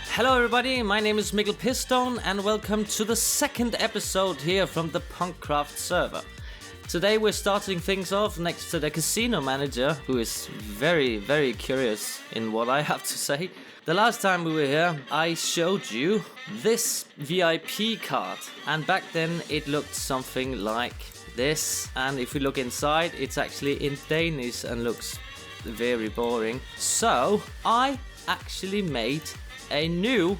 Hello everybody, my name is MikLPistone and welcome to the second episode here from the Pånkcraft server. Today we're starting things off next to the casino manager, who is very curious in what I have to say. The last time we were here, I showed you this VIP card, and back then it looked something like this. And if we look inside, it's actually in Danish and looks very boring. So I actually made a new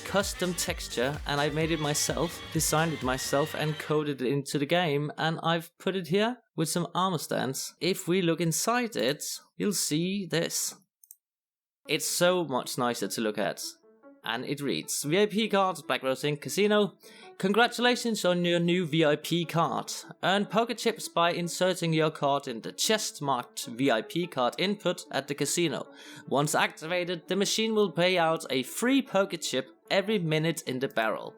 custom texture, and I made it myself, designed it myself and coded it into the game, and I've put it here with some armor stands. If we look inside it, you'll see this. It's so much nicer to look at. And it reads, VIP card, Black Rose Inc. Casino. Congratulations on your new VIP card. Earn poker chips by inserting your card in the chest marked VIP card input at the casino. Once activated, the machine will pay out a free poker chip every minute in the barrel.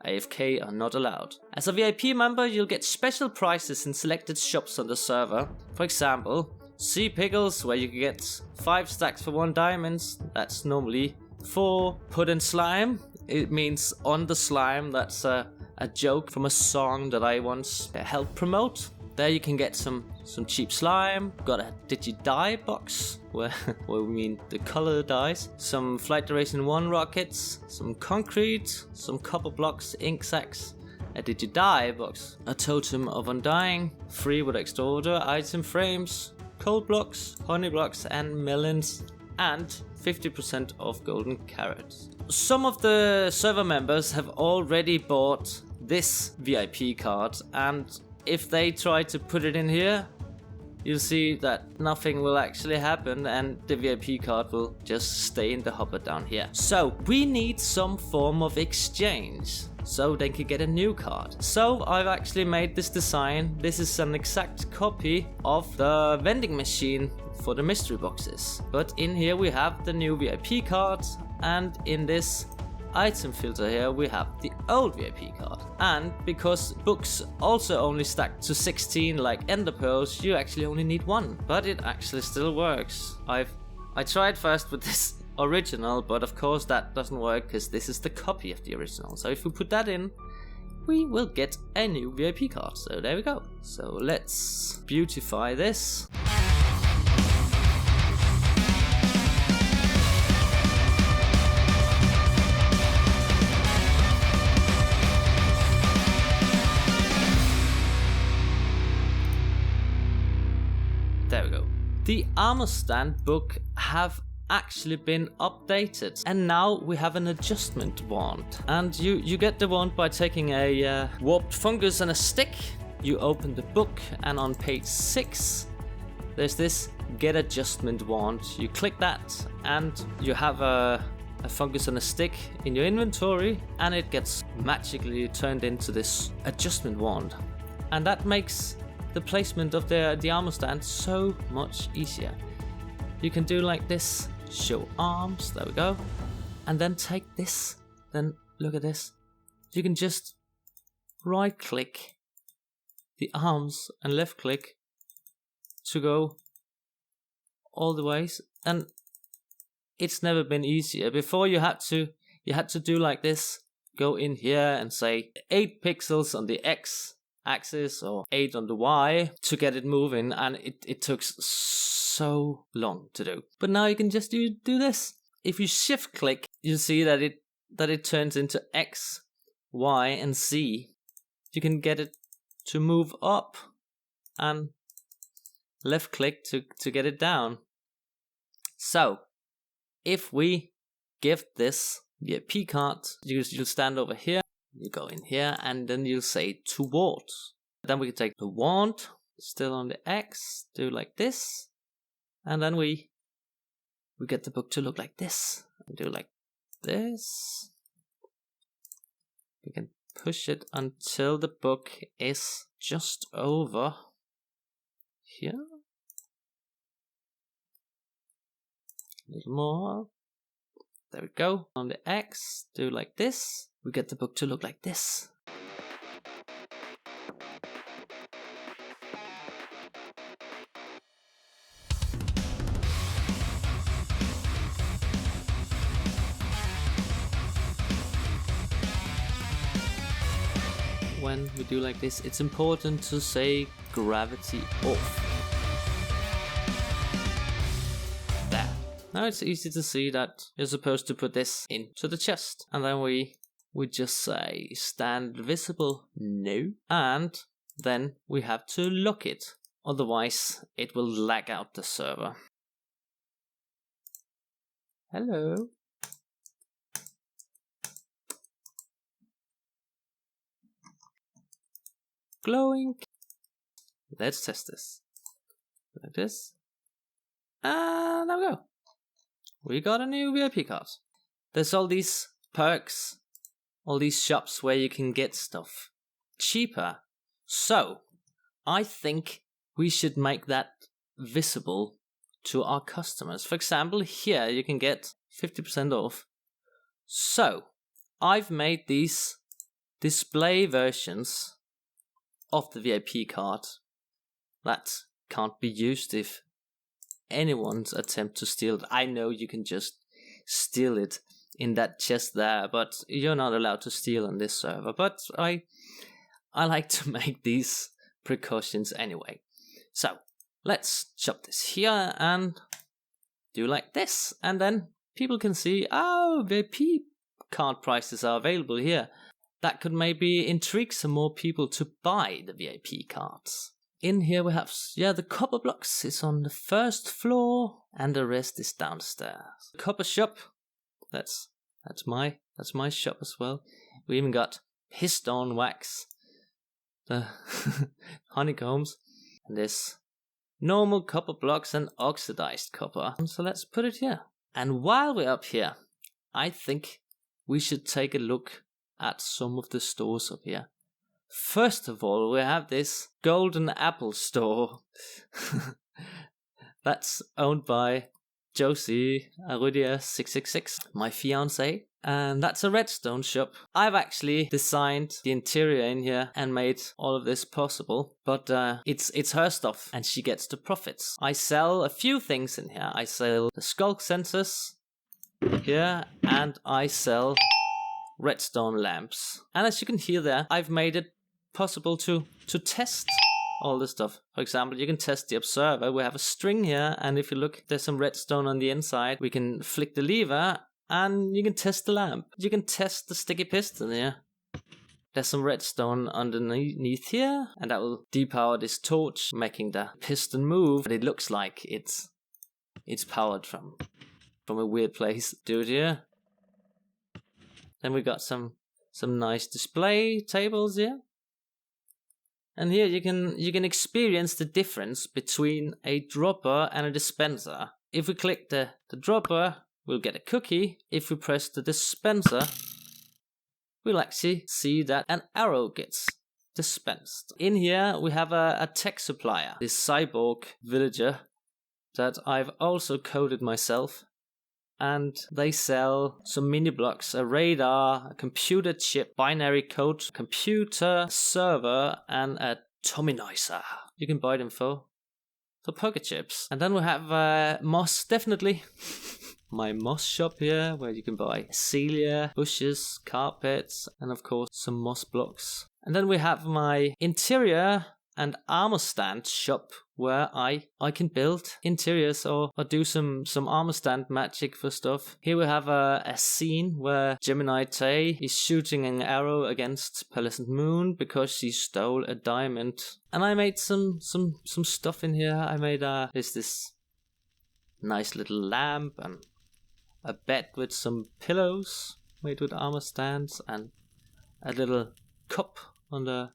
AFK are not allowed. As a VIP member, you'll get special prices in selected shops on the server. For example, Sea Pickles, where you can get 5 stacks for 1 diamond. That's normally 4. Puddin' Slime, it means on the slime. That's a joke from a song that I once helped promote. There you can get some cheap slime. Got a Did You Die box, where we mean the color dies. Some Flight Duration 1 rockets, some concrete, some copper blocks, ink sacks, a Did You Die box, a Totem of Undying, free with extra order, item frames, coal blocks, honey blocks and melons, and 50% of golden carrots. Some of the server members have already bought this VIP card, and if they try to put it in here, you'll see that nothing will actually happen and the VIP card will just stay in the hopper down here. So we need some form of exchange so they can get a new card. So I've actually made this design. This is an exact copy of the vending machine for the mystery boxes. But in here we have the new VIP card, and in this item filter here we have the old VIP card. And because books also only stack to 16 like ender pearls, you actually only need 1. But it actually still works. I tried first with this original, but of course that doesn't work because this is the copy of the original. So if we put that in, we will get a new VIP card. So there we go. So let's beautify this. There we go. The armor stand book have actually been updated, and now we have an adjustment wand. And you get the wand by taking a warped fungus and a stick. You open the book, and on page 6 there's this get adjustment wand. You click that and you have a fungus and a stick in your inventory, and it gets magically turned into this adjustment wand, and that makes the placement of the armor stand so much easier. You can do like this, show arms, there we go, and then take this, then look at this. You can just right click the arms and left click to go all the ways, and it's never been easier. Before you had to do like this, go in here and say 8 pixels on the X axis or 8 on the Y to get it moving, and it took so long to do. But now you can just do this. If you shift click, you'll see that it turns into X, Y and Z. You can get it to move up and left click to get it down. So if we give this VIP card, you'll stand over here. You go in here and then you'll say towards. Then we can take the wand, still on the X, do like this, and then we get the book to look like this. And do like this. We can push it until the book is just over here. A little more. There we go. On the X, do like this. we get the book to look like this. When we do like this, it's important to say gravity off. There. Now it's easy to see that you're supposed to put this into the chest. And then we just say stand visible, no. And then we have to lock it. Otherwise, it will lag out the server. Hello. Glowing. Let's test this. Like this. And there we go. We got a new VIP card. There's all these perks, all these shops where you can get stuff cheaper. So, I think we should make that visible to our customers. For example, here you can get 50% off. So, I've made these display versions of the VIP card that can't be used if anyone's attempt to steal it. I know you can just steal it in that chest there, but you're not allowed to steal on this server. But I like to make these precautions anyway. So let's shop this here and do like this, and then people can see, oh, VIP card prices are available here. That could maybe intrigue some more people to buy the VIP cards. In here we have, the copper blocks is on the first floor and the rest is downstairs. The copper shop, that's my shop as well. We even got pistone wax, the honeycombs, and this normal copper blocks and oxidized copper. So let's put it here. And while we're up here, I think we should take a look at some of the stores up here. First of all, we have this Golden Apple store. That's owned by Josie Arudia 666, my fiance. And that's a redstone shop. I've actually designed the interior in here and made all of this possible. But it's her stuff and she gets the profits. I sell a few things in here. I sell the skulk sensors here and I sell redstone lamps. And as you can hear there, I've made it possible to test all this stuff. For example, you can test the observer. We have a string here, and if you look, there's some redstone on the inside. We can flick the lever and you can test the lamp. You can test the sticky piston here. There's some redstone underneath here, and that will depower this torch, making the piston move. But it looks like it's powered from a weird place. Do it here. Then we got some nice display tables here. And here you can experience the difference between a dropper and a dispenser. If we click the dropper, we'll get a cookie. If we press the dispenser, we'll actually see that an arrow gets dispensed. In here we have a tech supplier, this cyborg villager that I've also coded myself. And they sell some mini blocks, a radar, a computer chip, binary code, computer, server, and a Tommynoiser. You can buy them for poker chips. And then we have moss, definitely. My moss shop here, where you can buy celia, bushes, carpets, and of course some moss blocks. And then we have my interior and armor stand shop, where I can build interiors or do some armor stand magic for stuff. Here we have a scene where Gemini Tay is shooting an arrow against Pearlescent Moon because she stole a diamond. And I made some stuff in here. I made this nice little lamp and a bed with some pillows made with armor stands and a little cup on the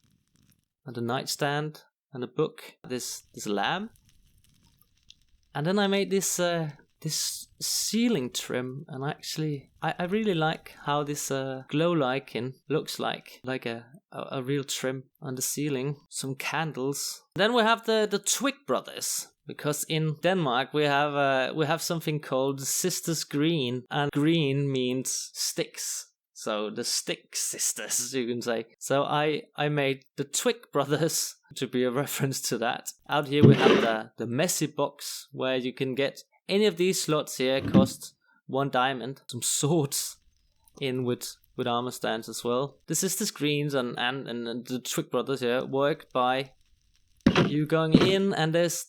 nightstand and a book, this lamp. And then I made this ceiling trim, and actually I really like how this glow lichen looks like a real trim on the ceiling. Some candles. Then we have the Twig brothers, because in Denmark we have something called Sisters Green, and green means sticks. So the Stick Sisters, you can say. So I made the Twig Brothers to be a reference to that. Out here we have the Messy Box, where you can get any of these slots here, cost 1 diamond. Some swords in with armor stands as well. The Sister Screens and the Twig Brothers here work by you going in, and there's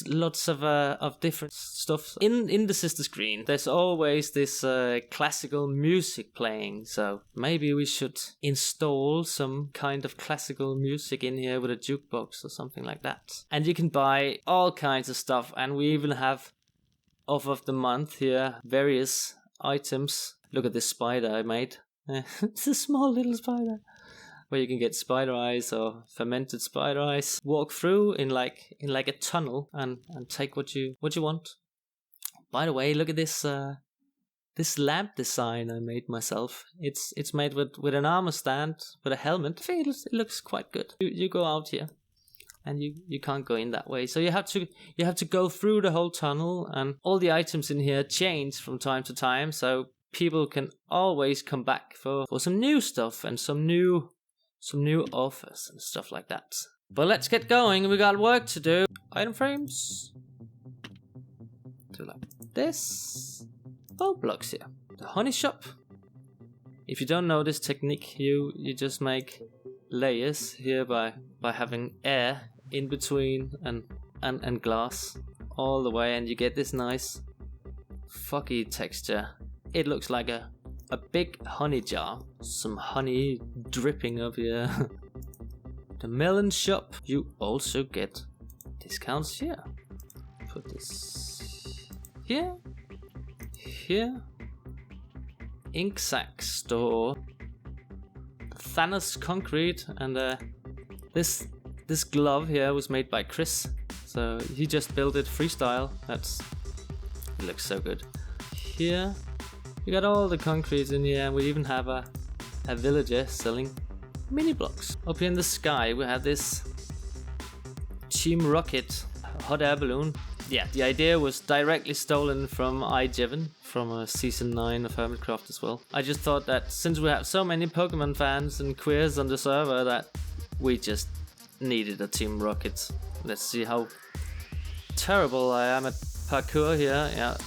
lots of different stuff in the Sister Screen. There's always this classical music playing, so maybe we should install some kind of classical music in here with a jukebox or something like that. And you can buy all kinds of stuff, and we even have off of the month here various items. Look at this spider I made. It's a small little spider, where you can get spider eyes or fermented spider eyes. Walk through in like a tunnel and take what you want. By the way, look at this this lamp design I made myself. It's made with an armor stand with a helmet. I think it looks quite good. You go out here, and you can't go in that way. So you have to go through the whole tunnel, and all the items in here change from time to time. So people can always come back for some new stuff and some new offers and stuff like that. But let's get going. We got work to do. Item frames. Do like this. Oh, blocks here. The honey shop. If you don't know this technique, you just make layers here by having air in between and glass all the way, and you get this nice foggy texture. It looks like a big honey jar. Some honey dripping up here. The melon shop. You also get discounts here. Put this here. Here. Ink sack store. Thanos concrete. And this glove here was made by Chris. So he just built it freestyle. It looks so good. Here. We got all the concrete in here, and we even have a villager selling mini blocks. Up here in the sky we have this Team Rocket hot air balloon. Yeah, the idea was directly stolen from iJeven from season 9 of MikLCraft as well. I just thought that since we have so many Pokemon fans and queers on the server, that we just needed a Team Rocket. Let's see how terrible I am at parkour here. Yeah,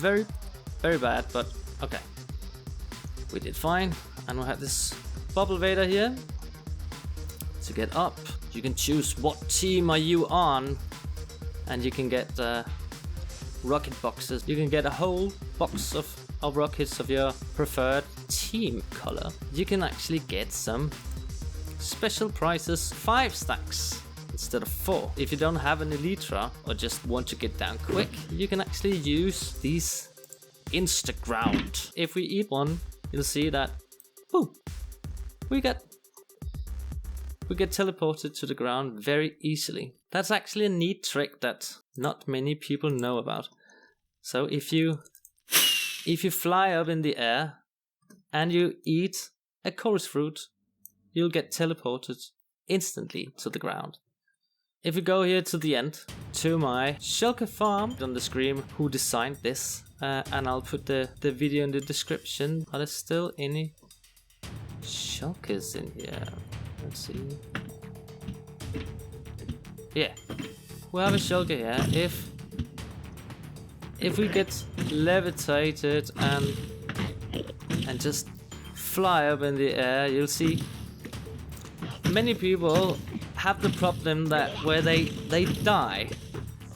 very bad, but okay. We did fine. And we have this bubble vader here. To get up, you can choose what team are you on, and you can get rocket boxes. You can get a whole box of rockets of your preferred team color. You can actually get some special prizes, 5 stacks instead of 4. If you don't have an Elytra or just want to get down quick, you can actually use these Instaground. If we eat one, you'll see that boom, we get teleported to the ground very easily. That's actually a neat trick that not many people know about. So if you fly up in the air and you eat a chorus fruit, you'll get teleported instantly to the ground. If we go here to the end, to my shulker farm on the screen, who designed this, and I'll put the video in the description. Are there still any shulkers in here? Let's see. Yeah, we have a shulker here. If we get levitated and just fly up in the air, you'll see many people have the problem that where they die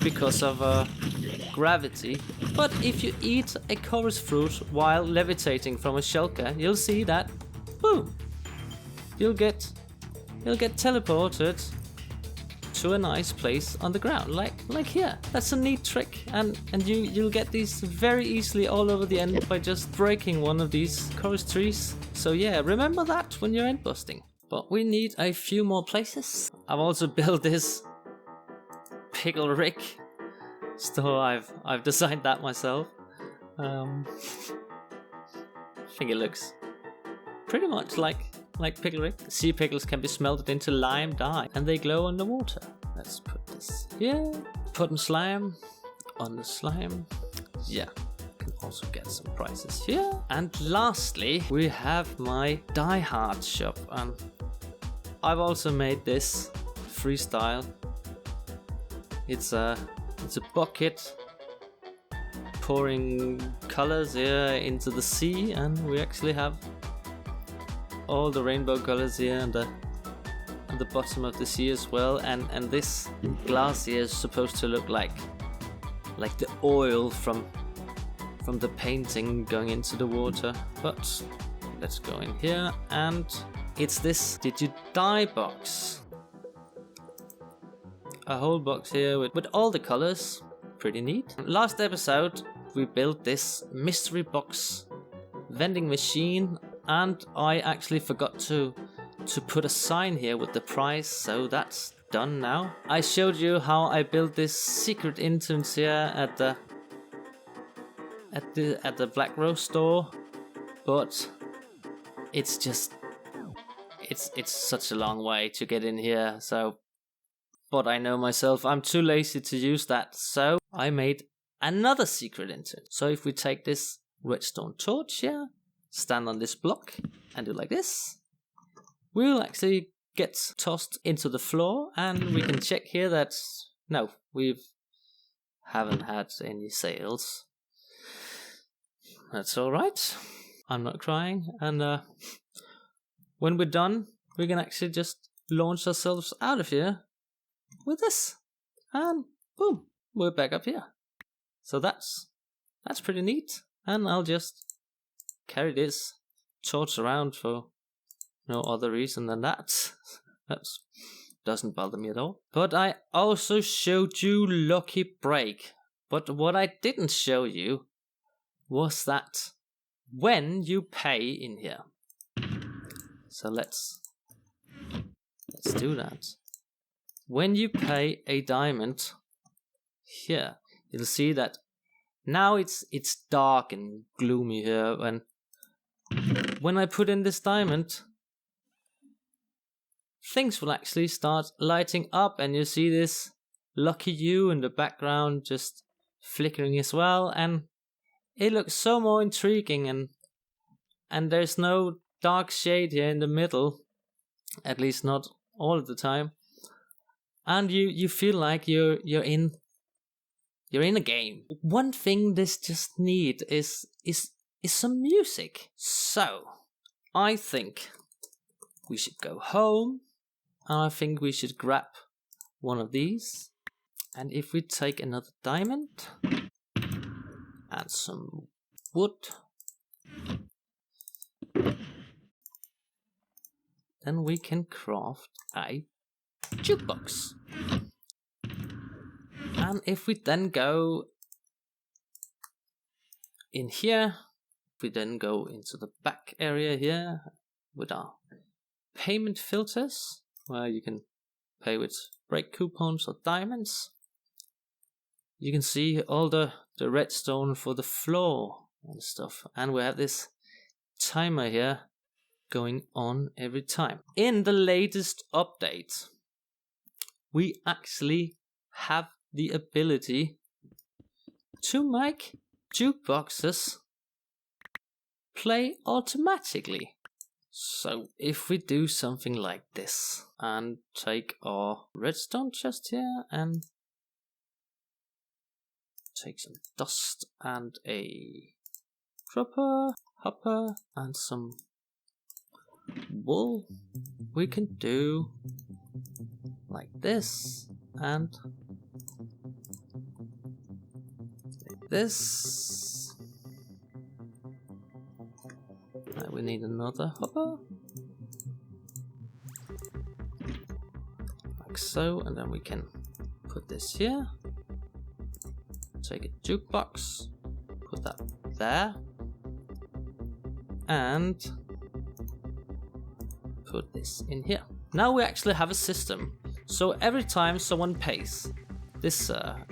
because of gravity. But if you eat a chorus fruit while levitating from a shulker, you'll see that boom, you'll get teleported to a nice place on the ground, like here. That's a neat trick, and you'll get these very easily all over the end by just breaking one of these chorus trees. So yeah, remember that when you're end busting. But we need a few more places. I've also built this pickle rig store. I've designed that myself. I think it looks pretty much like pickle rig. Sea pickles can be smelted into lime dye and they glow underwater. Let's put this here. Put slime on the slime. Yeah, can also get some prices here. And lastly, we have my Die Hard shop, and I've also made this freestyle. It's a bucket pouring colors here into the sea, and we actually have all the rainbow colors here and the bottom of the sea as well. And this glass here is supposed to look like the oil from the painting going into the water. But let's go in here, and it's this Did You Die box. A whole box here with all the colors. Pretty neat. Last episode we built this mystery box vending machine, and I actually forgot to put a sign here with the price, so that's done now. I showed you how I built this secret entrance here at the Black Rose store, but it's such a long way to get in here. So, but I know myself, I'm too lazy to use that, so I made another secret entrance. So if we take this redstone torch here, stand on this block and do like this, we will actually get tossed into the floor, and we can check here that no, we haven't had any sales. That's alright, I'm not crying, and when we're done, we can actually just launch ourselves out of here with this, and boom, we're back up here. So that's pretty neat, and I'll just carry this torch around for no other reason than that. That doesn't bother me at all. But I also showed you Lucky Break. But what I didn't show you was that when you pay in here. So let's do that. When you pay a diamond here, you'll see that now it's dark and gloomy here, and when I put in this diamond, things will actually start lighting up, and you see this lucky you in the background just flickering as well, and it looks so more intriguing, and there's no dark shade here in the middle, at least not all of the time, and you feel like you're in a game. One thing this just needs is some music. So I think we should go home, and I think we should grab one of these, and if we take another diamond and some wood, then we can craft a jukebox. And if we then go in here, we then go into the back area here with our payment filters, where you can pay with break coupons or diamonds. You can see all the redstone for the floor and stuff, and we have this timer here going on every time. In the latest update, we actually have the ability to make jukeboxes play automatically. So if we do something like this and take our redstone chest here and take some dust and a dropper, hopper and some wool, we can do like this and like this. Now we need another hopper, like so, and then we can put this here. Take a jukebox, put that there, and put this in here. Now we actually have a system. So every time someone pays, this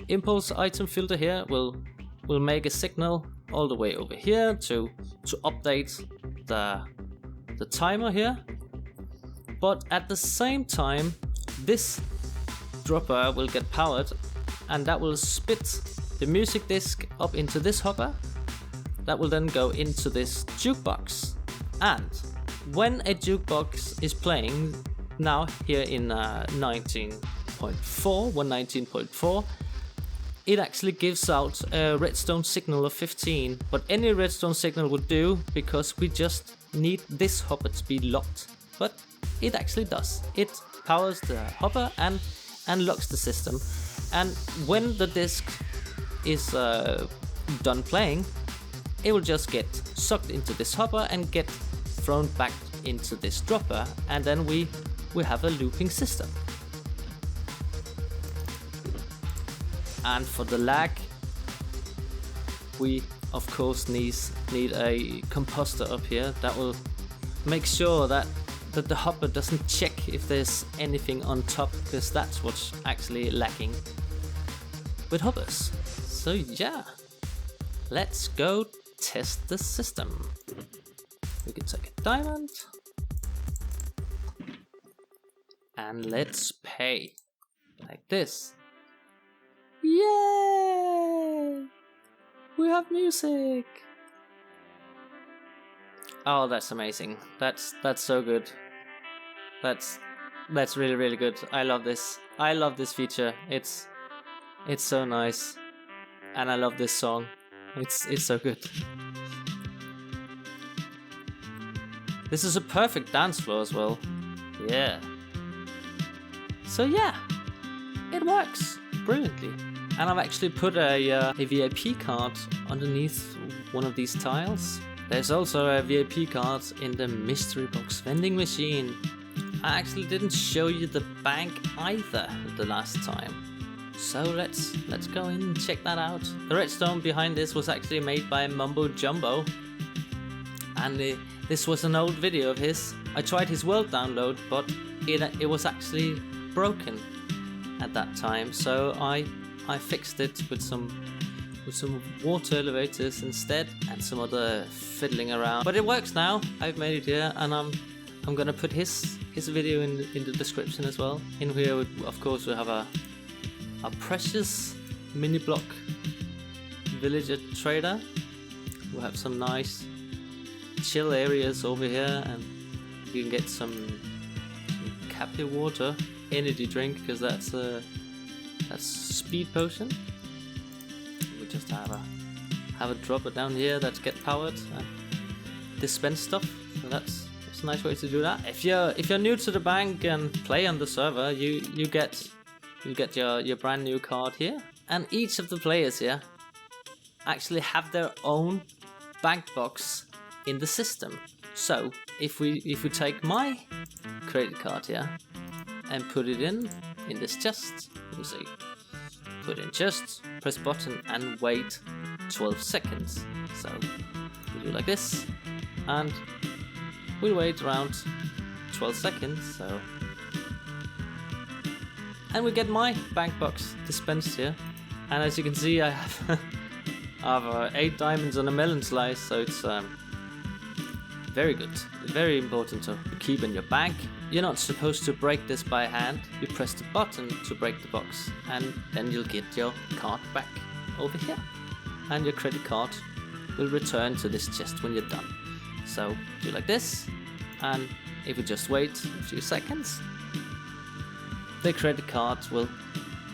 impulse item filter here will make a signal all the way over here to update the timer here. But at the same time, this dropper will get powered, and that will spit the music disc up into this hopper, that will then go into this jukebox. And when a jukebox is playing now here in 119.4, it actually gives out a redstone signal of 15, but any redstone signal will do, because we just need this hopper to be locked. But it actually does. It powers the hopper and locks the system. And when the disc is done playing, it will just get sucked into this hopper and get thrown back into this dropper, and then we have a looping system. And for the lag, we of course need a composter up here that will make sure that the hopper doesn't check if there's anything on top, because that's what's actually lacking with hoppers. So yeah, let's go test the system. We can take a diamond and let's pay like this. Yay! We have music. Oh, that's amazing. That's so good. That's really, really good. I love this. I love this feature. It's so nice. And I love this song. It's so good. This is a perfect dance floor as well. Yeah. So yeah, it works brilliantly. And I've actually put a VIP card underneath one of these tiles. There's also a VIP card in the mystery box vending machine. I actually didn't show you the bank either the last time. So let's go in and check that out. The redstone behind this was actually made by Mumbo Jumbo. And this was an old video of his. I tried his world download, but it was actually broken at that time. So I fixed it with some water elevators instead and some other fiddling around. But it works now. I've made it here, and I'm gonna put his video in the description as well. In here, of course, we have a precious mini block villager trader. We have some nice chill areas over here, and you can get some Cappy water energy drink, because that's speed potion. We just have a dropper down here that get powered and dispense stuff. So that's a nice way to do that. If you're new to the bank and play on the server, you get your brand new card here, and each of the players here actually have their own bank box in the system. So if we take my credit card here and put it in this chest, you see, put in chest, press button and wait 12 seconds. So we do like this, and we wait around 12 seconds. So, and we get my bank box dispensed here, and as you can see, I have 8 diamonds and a melon slice. So it's very good. Very important to keep in your bank. You're not supposed to break this by hand. You press the button to break the box, and then you'll get your card back over here, and your credit card will return to this chest when you're done. So do like this, and if we just wait a few seconds, the credit card will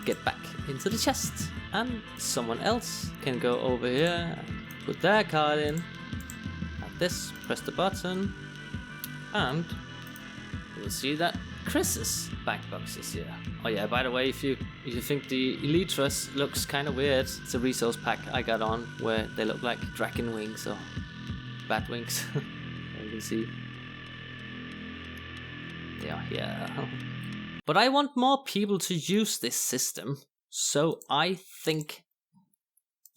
get back into the chest, and someone else can go over here and put their card in like this, press the button, and you'll see that Chris's bank box is here. Oh yeah, by the way, if you think the Elytras looks kind of weird, it's a resource pack I got on where they look like dragon wings or bat wings. You can see they are here. But I want more people to use this system, so I think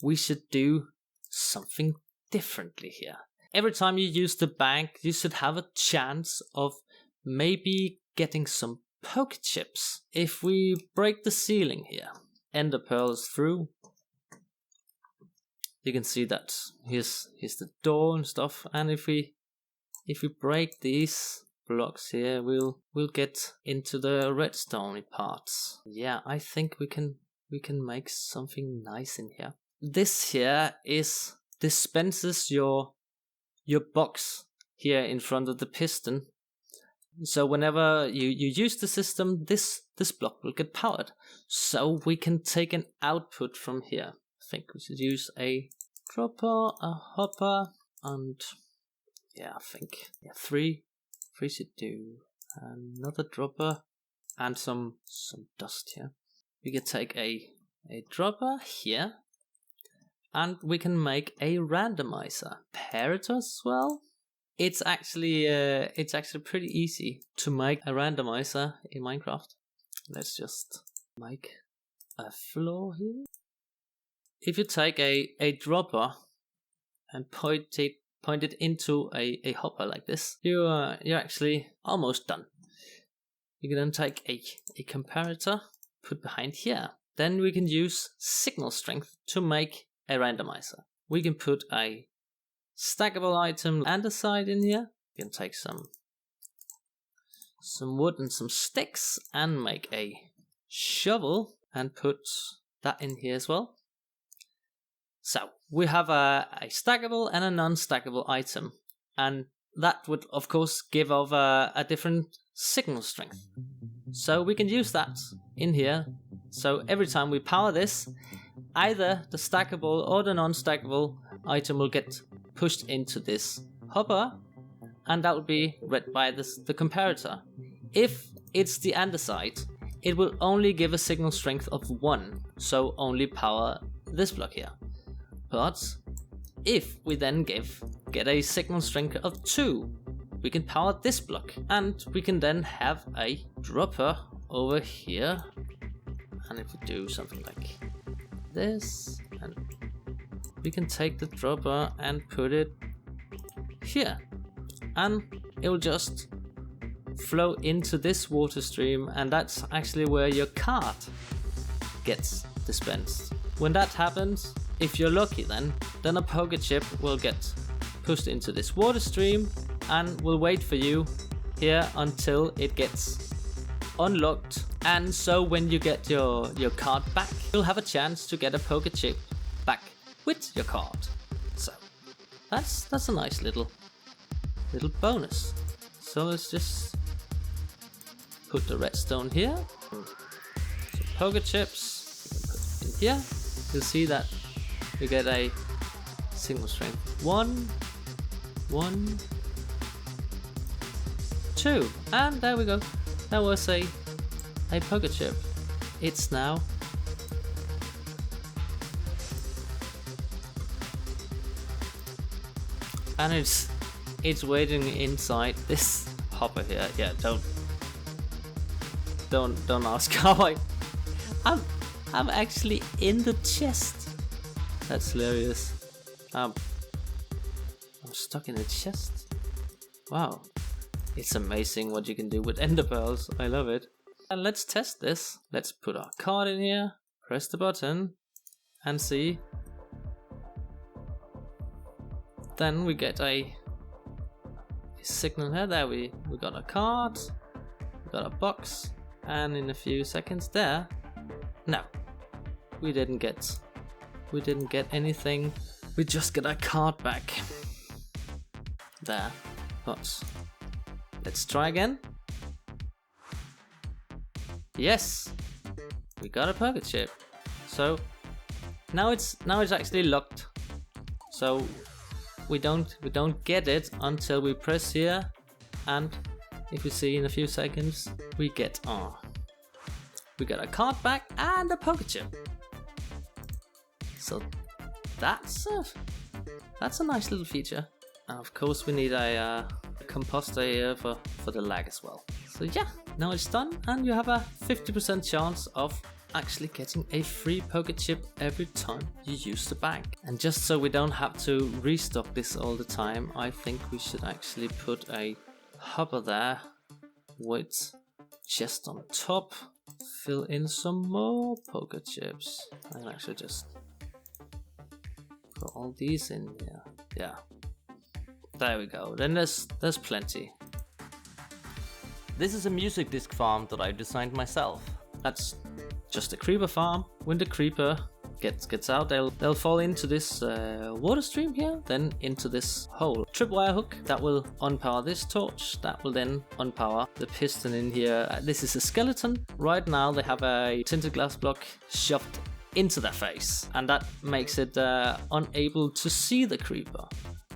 we should do something differently here. Every time you use the bank, you should have a chance of maybe getting some poke chips. If we break the ceiling here, ender pearls through, you can see that here's the door and stuff. And if we break these blocks here, we'll get into the redstone parts. Yeah, I think we can make something nice in here. This here is dispenses your box here in front of the piston. So whenever you use the system, this block will get powered. So we can take an output from here. I think we should use a dropper, a hopper, and yeah, I think three should do. Another dropper and some dust here. We can take a dropper here, and we can make a randomizer. Pair it as well. It's actually pretty easy to make a randomizer in Minecraft. Let's just make a floor here. If you take a dropper and point it into a hopper like this, you're actually almost done. You can then take a comparator, put behind here. Then we can use signal strength to make a randomizer. We can put a stackable item andesite in here. You can take some wood and some sticks and make a shovel and put that in here as well. So we have a stackable and a non-stackable item, and that would of course give off a different signal strength. So we can use that in here. So every time we power this, either the stackable or the non-stackable item will get pushed into this hopper, and that will be read by the comparator. If it's the andesite, it will only give a signal strength of 1, so only power this block here. But if we then get a signal strength of 2, we can power this block, and we can then have a dropper over here. And if we do something like this, and we can take the dropper and put it here, and it will just flow into this water stream, and that's actually where your card gets dispensed. When that happens, if you're lucky, then a poker chip will get pushed into this water stream and will wait for you here until it gets unlocked. And so when you get your card back, you'll have a chance to get a poker chip back with your card. So that's a nice little bonus. So let's just put the redstone here, some poker chips, you can put it in here. You'll see that you get a signal strength 1, 1, 2, and there we go. That was a poker chip. It's now and it's waiting inside this hopper here. Yeah, don't ask how I'm actually in the chest. That's hilarious. I'm stuck in the chest. Wow. It's amazing what you can do with ender pearls. I love it. And let's test this. Let's put our card in here, press the button, and see. Then we get a signal here. There we got a card, we got a box, and in a few seconds there, no, we didn't get anything. We just get our card back there. But let's try again. Yes, we got a poker chip. So now it's actually locked. So we don't get it until we press here, and if you see in a few seconds, we get a card back and a poker chip. So that's a nice little feature. And of course we need a composter here for the lag as well. So yeah, now it's done, and you have a 50% chance of actually getting a free poker chip every time you use the bank. And just so we don't have to restock this all the time, I think we should actually put a hopper there with chest on top, fill in some more poker chips, and actually just put all these in here. Yeah, there we go. Then there's plenty. This is a music disc farm that I designed myself. That's just a creeper farm with a creeper gets out, they'll fall into this water stream here, then into this hole. Tripwire hook that will unpower this torch, that will then unpower the piston in here. This is a skeleton. Right now they have a tinted glass block shoved into their face, and that makes it unable to see the creeper.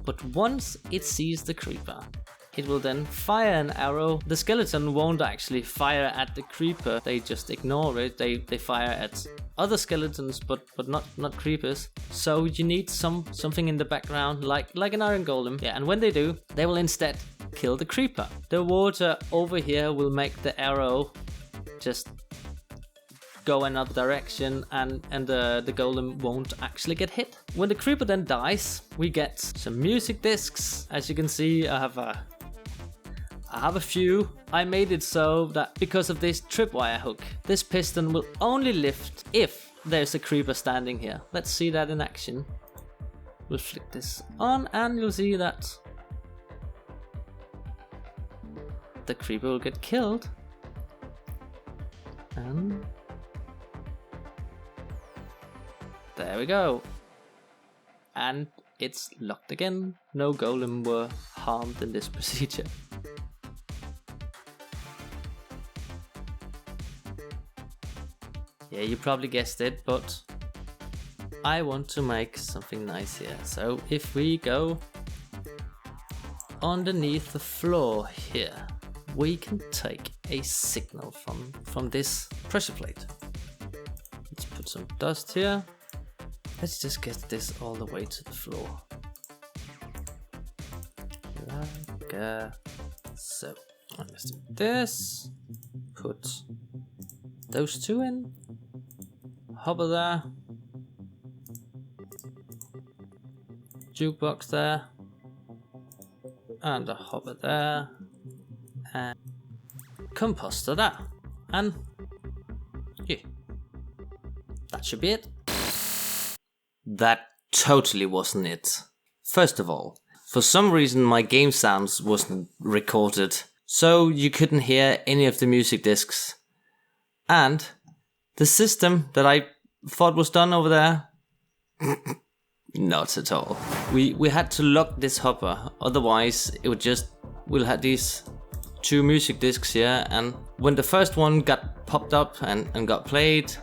But once it sees the creeper, it will then fire an arrow. The skeleton won't actually fire at the creeper, they just ignore it. They fire at other skeletons, but not creepers. So you need something in the background, like an iron golem. Yeah, and when they do, they will instead kill the creeper. The water over here will make the arrow just go another direction, and the golem won't actually get hit. When the creeper then dies, we get some music discs. As you can see, I have a few. I made it so that because of this tripwire hook, this piston will only lift if there's a creeper standing here. Let's see that in action. We'll flick this on and you'll see that the creeper will get killed. And there we go. And it's locked again. No golem were harmed in this procedure. Yeah, you probably guessed it, but I want to make something nice here. So if we go underneath the floor here, we can take a signal from this pressure plate. Let's put some dust here. Let's just get this all the way to the floor. Like so. Let's do this. Put those two in. Hopper there. Jukebox there. And a hopper there. And composter there. And yeah. That should be it. That totally wasn't it. First of all, for some reason my game sounds wasn't recorded, so you couldn't hear any of the music discs. And the system that I thought was done over there, not at all. We had to lock this hopper, otherwise it would just, we'll have these two music discs here, and when the first one got popped up and got played,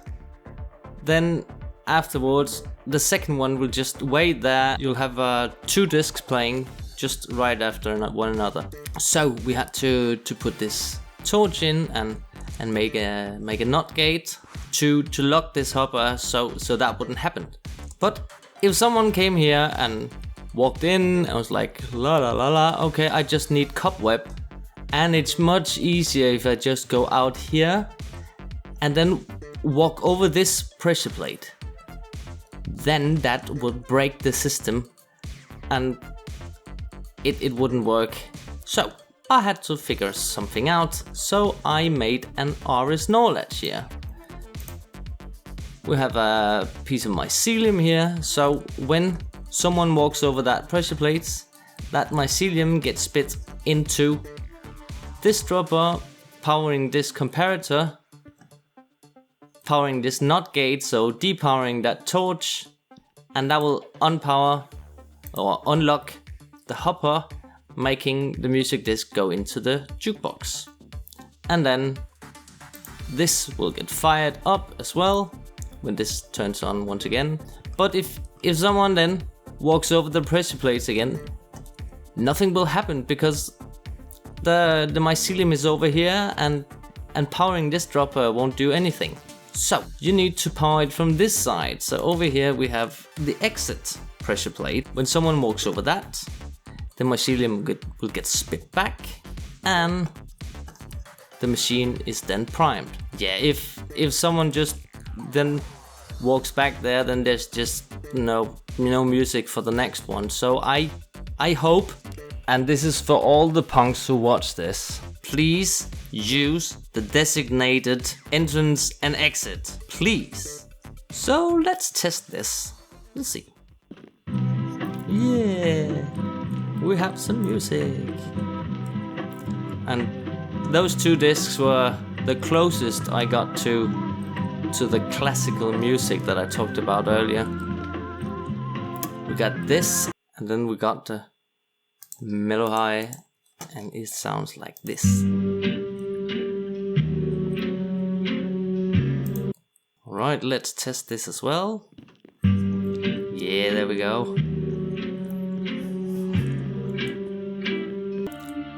then afterwards the second one will just wait there. You'll have two discs playing just right after one another. So we had to put this torch in and make a NOT gate to lock this hopper so that wouldn't happen. But if someone came here and walked in and was like la la la la, okay, I just need cobweb, and it's much easier if I just go out here and then walk over this pressure plate, then that would break the system and it wouldn't work. So I had to figure something out, so I made an RS knowledge here. We have a piece of mycelium here, so when someone walks over that pressure plate, that mycelium gets spit into this dropper, powering this comparator, powering this NOT gate, so depowering that torch, and that will unpower or unlock the hopper, making the music disc go into the jukebox. And then this will get fired up as well when this turns on once again. But if someone then walks over the pressure plates again, nothing will happen because the mycelium is over here and powering this dropper won't do anything. So you need to power it from this side. So over here we have the exit pressure plate. When someone walks over that, the mycelium will get spit back and the machine is then primed. Yeah, if someone just then walks back there, then there's just no music for the next one. So I hope, and this is for all the punks who watch this, please use the designated entrance and exit, please. So let's test this. Let's see. Yeah, we have some music. And those two discs were the closest I got to to the classical music that I talked about earlier. We got this, and then we got the mellow high, and it sounds like this. Alright, let's test this as well. Yeah, there we go.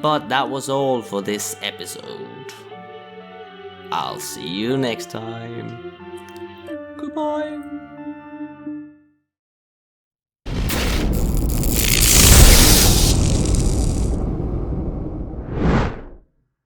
But that was all for this episode. I'll see you next time. Goodbye.